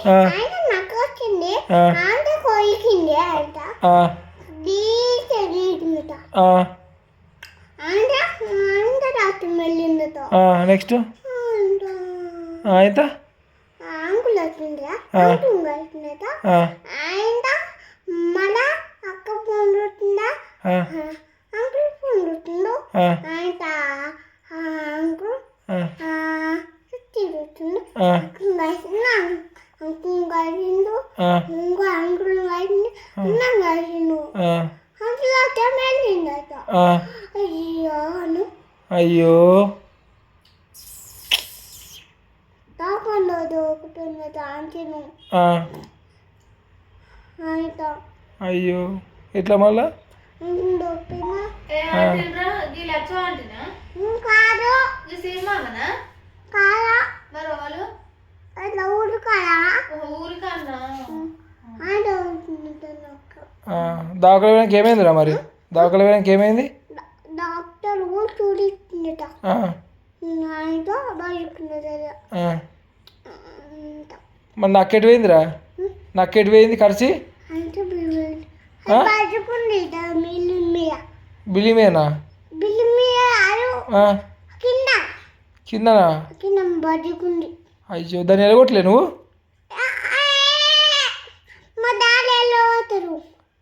ఆయన నాకు వచ్చింది అంటే కొలికింది అంట నెక్స్ట్ అయితే అంకుల్ వచ్చిందా అంకుల్ వచ్చిందా ఆయన మళ్ళా అక్క ఫోన్ కొట్టిందా అంకుల్ ఫోన్ కొట్టిండు ఆయన అంకుల్ తిరుగుతుండు అంకుల్ కలిసిండు ఇంకో అంకుల్ కలిసిండు అన్నం కలిసిండు అంకుల్ అట్లా వెళ్ళిందట అయ్యో అయ్యో అయ్యో ఎట్లా మళ్ళా దాఖలు వేయడానికి ఏమైందిరా మరి దాఖలు వేయడానికి ఏమైంది డాక్టర్ చూడిస్తుందట మరి నక్కెటు పోయిందిరా నక్కెటు పోయింది ఖర్చు బిల్లి మీదనా కిందనా అయ్యో దాన్ని ఎలగొట్టలే నువ్వు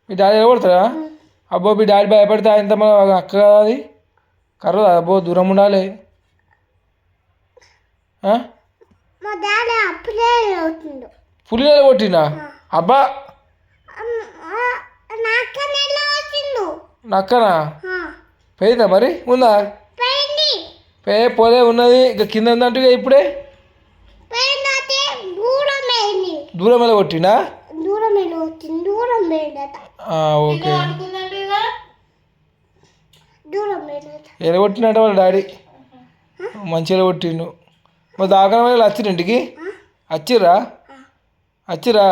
మీ డాడీ ఎలగొడతారా అబ్బో మీ డాడీ భయపడితే ఆయన అక్క కదా అది కర్రదా అబ్బో దూరం ఉండాలి పులి కొట్టినా అబ్బా నక్కనా పోయిందా మరి ఉందా పోలే ఉన్నది ఇక కింద ఉందంటే ఇప్పుడే దూరం ఎలా కొట్టినా ఓకే ఎలా కొట్టినట్ట వాళ్ళ డాడీ మంచిగా కొట్టిండు మరి దాకా వాళ్ళు వచ్చిరు ఇంటికి వచ్చిర్రా వచ్చిరా